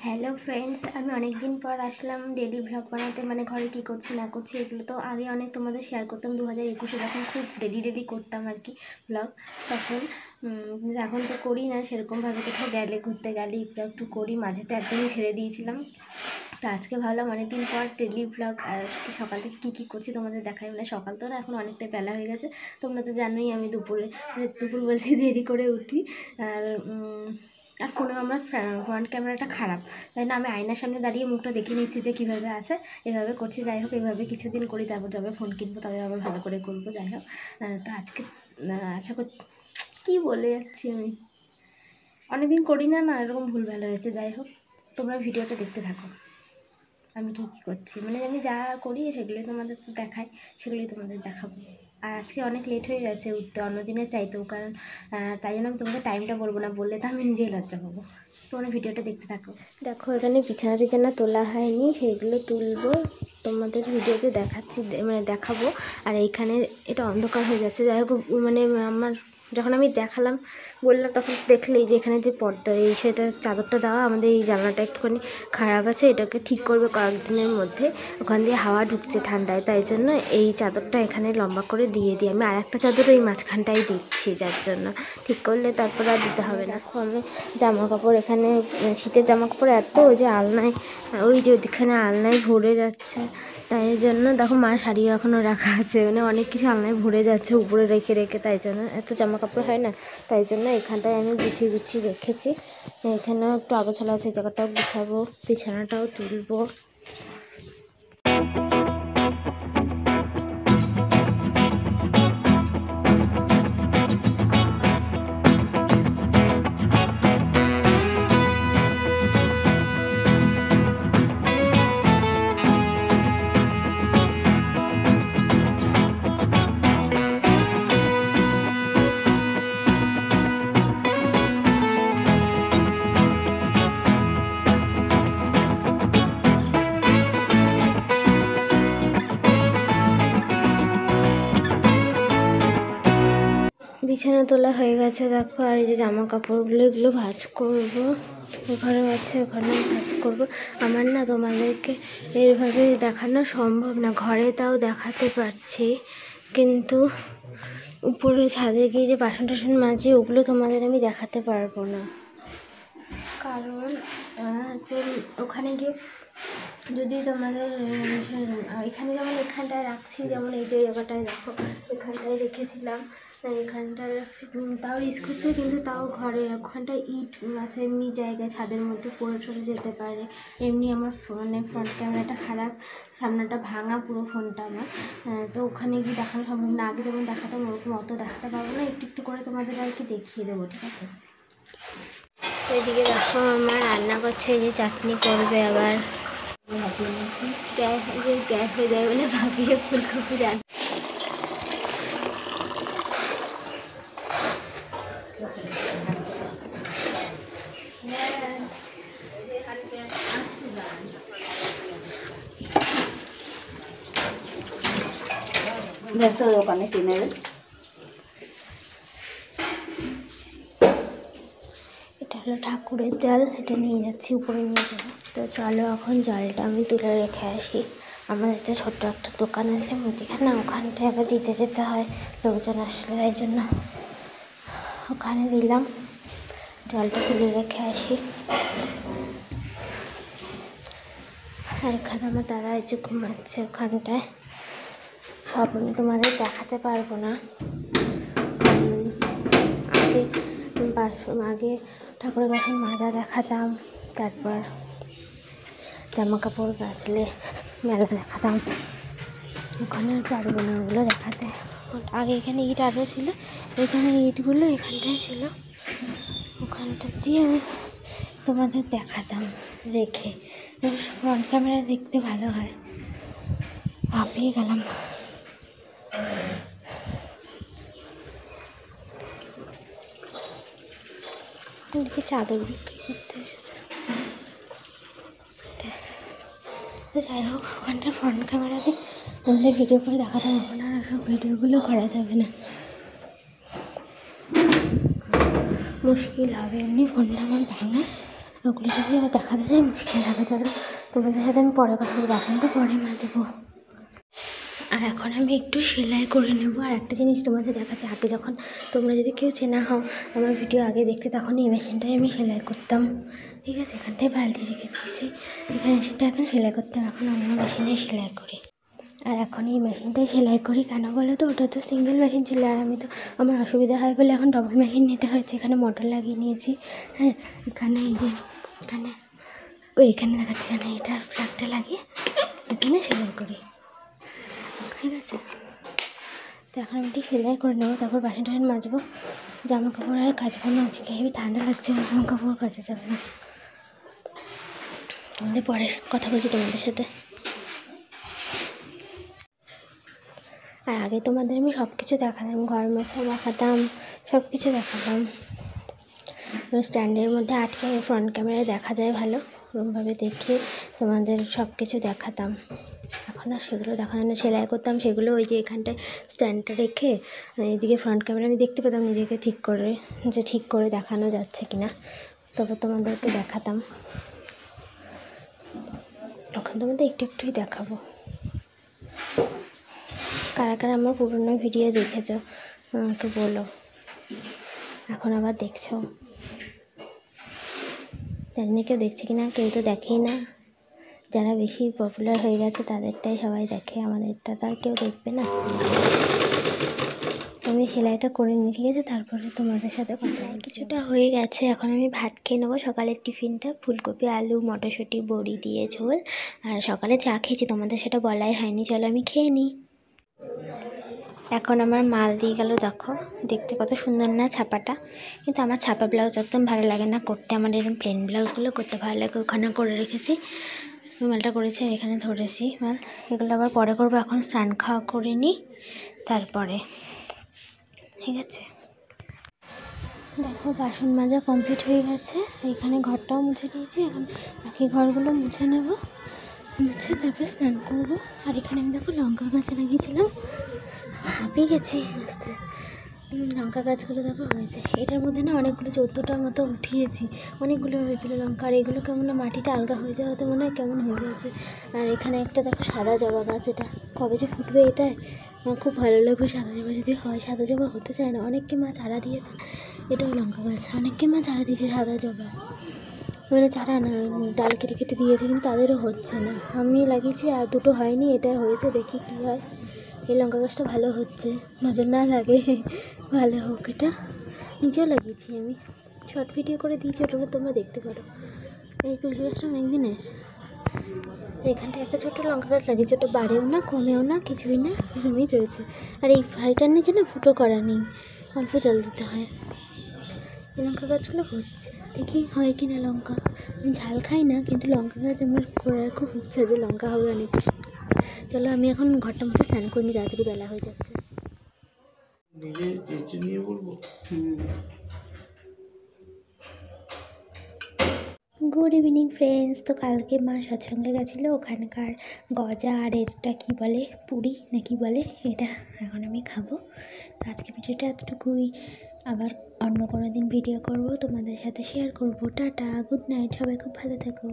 Hello friends, আমি অনেক দিন পর আসলাম ডেলি ভ্লগ বানাতে। মানে ঘরে কী করছি না করছি এগুলো তো আগে অনেক তোমাদের শেয়ার করতাম 2021-এ, যখন খুব ডেলি করতাম আর কি ভ্লগ। তখন এখন তো করি না সেরকমভাবে, কোথাও গেলে ঘুরতে গেলে একটু করি, মাঝে তো একদমই ছেড়ে দিয়েছিলাম। তো আজকে ভাবলাম অনেকদিন পর ডেলি ভ্লগ, আজকে সকাল থেকে কী করছি তোমাদের দেখাই। মানে সকাল তো না, এখন অনেকটাই বেলা হয়ে গেছে। তোমরা তো জানোই আমি দুপুর বলছি দেরি করে উঠি। আর ফোনে আমার ফ্রন্ট ক্যামেরাটা খারাপ, তাই না আমি আয়নার সামনে দাঁড়িয়ে মুখটা দেখে নিচ্ছি যে কীভাবে আছে, এভাবে করছি। যাই হোক, এইভাবে কিছুদিন করি, তারপর যবে ফোন কিনবো তবে আবার ভালো করে করবো। যাই হোক, তো আজকে আশা করছি, কী বলে যাচ্ছি আমি, অনেকদিন করি না এরকম ভুল ভালো হয়েছে। যাই হোক, তোমরা ভিডিওটা দেখতে থাকো আমি কী করছি। মানে আমি যা করি সেগুলোই তোমাদের তো দেখাই, সেগুলোই তোমাদের দেখাবো। আর আজকে অনেক লেট হয়ে গেছে উঠতে, অন্যদিনের চাইতেও, কারণ তাই জন্য আমি তোমাদের টাইমটা বলবো না, বললে তো আমি নিজেই লজ্জা পাবো। তোমরা ভিডিওটা দেখতে থাকো। দেখো, এখানে বিছানা টিছানা তোলা হয়নি, সেইগুলো তুলবো, তোমাদের ভিডিওতে দেখাচ্ছি, মানে দেখাবো। আর এইখানে এটা অন্ধকার হয়ে যাচ্ছে। যাই হোক, মানে আমার যখন আমি দেখালাম বললাম, তখন দেখলেই যে এখানে যে পর্দা সেটা চাদরটা দেওয়া, আমাদের এই জানলাটা একটুখানি খারাপ আছে, এটাকে ঠিক করবে কয়েকদিনের মধ্যে। ওখান দিয়ে হাওয়া ঢুকছে ঠান্ডায়, তাই জন্য এই চাদরটা এখানে লম্বা করে দিয়ে দিই আমি। আর একটা চাদর ওই মাঝখানটাই দিচ্ছি, যার জন্য ঠিক করলে তারপরে আর দিতে হবে না। দেখো, আমি জামা কাপড় এখানে, শীতের জামা কাপড় এত যে আলনায়, ওই যে ওদিকখানে আলনায় ভরে যাচ্ছে, তাই জন্য দেখো মার শাড়ি এখনও রাখা আছে, মানে অনেক কিছু আলনায় ভরে যাচ্ছে উপরে রেখে রেখে, তাই জন্য এত জামা কাপড় হয় না, তাই জন্য এখানটায় আমি গুছিয়ে রেখেছি। এখানেও একটু আগোছালো আছে, জায়গাটাও গুছাবো, বিছানাটাও তুলবো। বিছানা তোলা হয়ে গেছে দেখো, আর এই যে জামা কাপড়গুলো এগুলো ভাঁজ করবো, ওখানেও আছে, ওখানেও ভাঁজ করবো। আমার না তোমাদেরকে এইভাবে দেখানো সম্ভব না, ঘরে তাও দেখাতে পারছি, কিন্তু উপরে ছাদে গিয়ে যে বাসন টাসন মাজি ওগুলো তোমাদের আমি দেখাতে পারবো না, কারণ যে ওখানে গিয়ে যদি তোমাদের এখানে, যেমন এখানটায় রাখছি, যেমন এই যে জায়গাটায় দেখো এখানটায় রেখেছিলাম, এখানটায় রাখছি, তাও রিস্ক হচ্ছে, কিন্তু তাও ঘরে ওখানটায় ইট আছে, এমনি জায়গায় ছাদের মধ্যে পড়ে চলে যেতে পারে। এমনি আমার ফোনে ফ্রন্ট ক্যামেরাটা খারাপ, সামনেটা ভাঙা পুরো ফোনটা আমার, তো ওখানে গিয়ে দেখানো সম্ভব না। আগে যেমন দেখাতাম ওরকম অত দেখাতে পারবো না, একটু করে তোমাদের আর কি দেখিয়ে দেবো, ঠিক আছে। এদিকে দেখো আমার রান্না করছে, এই যে চাটনি করবে, আবার গ্যাস হয়ে যায় বলে ভাবিয়ে ফুলকপি রান্না। দেখো ওখানে কিনে এটা হলো ঠাকুরের জল, এটা নিয়ে যাচ্ছি, উপরে নিয়ে যাবো। তো চলো এখন জলটা আমি তুলে রেখে আসি। আমাদের তো ছোট্ট একটা দোকান আছে মুদিখানা, ওখানটায় আবার দিতে যেতে হয় লোকজন আসলে, তাই জন্য ওখানে দিলাম, জলটা তুলে রেখে আসি। আর এখানে আমার দাদা এসে ঘুমাচ্ছে ওখানটায়, সব আমি তোমাদের দেখাতে পারবো না। আগে ঠাকুরের বাসন মাজা দেখাতাম, তারপর জামা কাপড় কাচলে মেলা দেখাতাম, ওখানে আর পারবো না ওগুলো দেখাতে। আগে এখানে ইট আরও ছিল, এখানে ইটগুলো এখানটায় ছিল, ওখানটা দিয়ে আমি তোমাদের দেখাতাম রেখে। ফ্রন্ট ক্যামেরা দেখতে ভালো হয়, ভাবিয়ে গেলাম। চাদর বিক্রি করতে এসেছে, তো যাই হোক ওখানটা ফ্রন্ট ক্যামেরা দিয়ে আমাদের ভিডিও করে দেখাতাম, এখন আর সব ভিডিওগুলো করা যাবে না, মুশকিল হবে। এমনি ফোনটা আমার ভাঙা, ওগুলো যদি আবার দেখাতে যাই মুশকিল হবে। চলো তোমাদের সাথে আমি পরে কথা বলবো, বাসনটা পরে মাজবো। আর এখন আমি একটু সেলাই করে নেবো। আর একটা জিনিস তোমাদের দেখাচ্ছি, আগে যখন তোমরা যদি কেউ চেনা হও আমার ভিডিও আগে দেখতে, তখন এই মেশিনটাই আমি সেলাই করতাম। ঠিক আছে, এখানটায় বালতি রেখে দিয়েছি, এখানে সেটা এখন সেলাই করতাম, এখন অন্য মেশিনে সেলাই করি। আর এখন এই মেশিনটাই সেলাই করি, কেন বলো তো, ওটা তো সিঙ্গেল মেশিন ছিল, আর আমি তো আমার অসুবিধা হয় বলে এখন ডবল মেশিন নিতে হয়েছে। এখানে মোটর লাগিয়ে নিয়েছি। হ্যাঁ, এখানে এই যে এখানে দেখাচ্ছি, এখানে এটা প্লাগটা লাগিয়ে এখানে সেলাই করি। ঠিক আছে, তো এখন আমি ঠিক সেলাই করে নেবো, তারপর বাসন টাসন মাজবো। জামা কাপড় আর কাচবো না, আজকে হেবি ঠান্ডা লাগছে, জামা কাপড় কাচা যাবে না। তোমাদের পরে কথা বলছি তোমাদের সাথে। আর আগে তোমাদের আমি সব কিছু দেখাতাম, ঘর মোছা দেখাতাম, সব কিছু দেখাতাম। স্ট্যান্ডের মধ্যে আটকে ফ্রন্ট ক্যামেরায় দেখা যায় ভালো, ওরকমভাবে দেখে তোমাদের সব কিছু দেখাতাম। এখন আর সেগুলো দেখানো না, সেলাই করতাম সেগুলো ওই যে এখানটায় স্ট্যান্ডটা রেখে এদিকে ফ্রন্ট ক্যামেরা আমি দেখতে পেতাম নিজেকে ঠিক করে, যে ঠিক করে দেখানো যাচ্ছে কিনা, তবে তোমাদেরকে দেখাতাম। এখন তোমাদের একটু একটুই দেখাবো। কারা কারা আমার পুরনো ভিডিও দেখেছো আমাকে বলো, এখন আবার দেখছো। জানি না কেউ দেখছে কিনা, কেউ তো দেখেই না। যারা বেশি পপুলার হয়ে গেছে তাদেরটাই সবাই দেখে, আমাদেরটা তো আর কেউ দেখবে না। আমি সেলাইটা করে নিই, ঠিক আছে, তারপরে তোমাদের সাথে কথা। কিছুটা হয়ে গেছে, এখন আমি ভাত খেয়ে নেবো। সকালের টিফিনটা ফুলকপি আলু মটরশুঁটি বড়ি দিয়ে ঝোল, আর সকালে চা খেয়েছি, তোমাদের সেটা বলাই হয়নি, চলো আমি খেয়ে নিই। এখন আমার মাল দিয়ে গেল, দেখো দেখতে কত সুন্দর না ছাপাটা, কিন্তু আমার ছাপা ব্লাউজ একদম ভালো লাগে না করতে, আমার এরকম প্লেন ব্লাউজগুলো করতে ভালো লাগে। ওখানে করে রেখেছি, মালটা করেছি, আর এখানে ধরেছি মাল, এগুলো আবার পরে করবো। এখন স্নান খাওয়া করে নিই তারপরে, ঠিক আছে। দেখো বাসন মাজা কমপ্লিট হয়ে গেছে, এখানে ঘরটাও মুছে নিয়েছি, এখন বাকি ঘরগুলো মুছে নেব, মুছে তারপর স্নান করবো। আর এখানে আমি দেখো লঙ্কা গাছ লাগিয়েছিলাম, হাঁপিয়ে গেছি আস্তে। লঙ্কা গাছগুলো দেখো হয়েছে, এটার মধ্যে না অনেকগুলো 14টার মতো উঠিয়েছি, অনেকগুলো হয়েছিলো লঙ্কা। আর এগুলো কেমন না মাটিটা আলগা হয়ে যাওয়াতে মনে হয় কেমন হয়ে গেছে। আর এখানে একটা দেখো সাদা জবা গাছ, এটা কবে যে ফুটবে এটাই আমার খুব ভালো লাগবে। সাদা জবা যদি হয়, সাদা জবা হতে চায় না, অনেককে মা চারা দিয়েছে, এটাও লঙ্কা গাছ, অনেককে মা চারা দিয়েছে সাদা জবা, মানে চারা না ডাল কেটে কেটে দিয়েছে, কিন্তু তাদেরও হচ্ছে না। আমি লাগিয়েছি আর দুটো হয়নি, এটা হয়েছে, দেখি কী হয়। এই লঙ্কা গাছটা ভালো হচ্ছে, নজর না লাগে, ভালো হোক। এটা নিজেও লাগিয়েছি, আমি শর্ট ভিডিও করে দিয়েছি, ওটা তোমরা দেখতে পারো। এই তুলসী গাছটা অনেক দিনের, এখানটা একটা ছোটো লঙ্কা গাছ লাগিয়েছি, ওটা বাড়েও না কমেও না কিছুই না, এরমই রয়েছে। আর এই ভাইটার নিচে না ফুটো করা নেই, অল্প জল দিতে হয়। এই লঙ্কা গাছগুলো হচ্ছে, দেখি হয় কি না লঙ্কা। আমি ঝাল খাই না, কিন্তু লঙ্কা গাছ আমার করার খুব ইচ্ছা যে লঙ্কা হবে অনেক। চলো আমি এখন ঘরটা মধ্যে স্নান করে নিই, তাড়াতাড়ি বেলা হয়ে যাচ্ছে। Good evening friends. তো কালকে মা সৎসঙ্গে গেছিলো, ওখানকার গজা আর এটা কী বলে পুরি না কি বলে, এটা এখন আমি খাবো। তো আজকে ভিডিওটা এতটুকুই, আবার অন্য কোনো দিন ভিডিও করব, তোমাদের সাথে শেয়ার করবো। টাটা, গুড নাইট, সবাই খুব ভালো থেকো।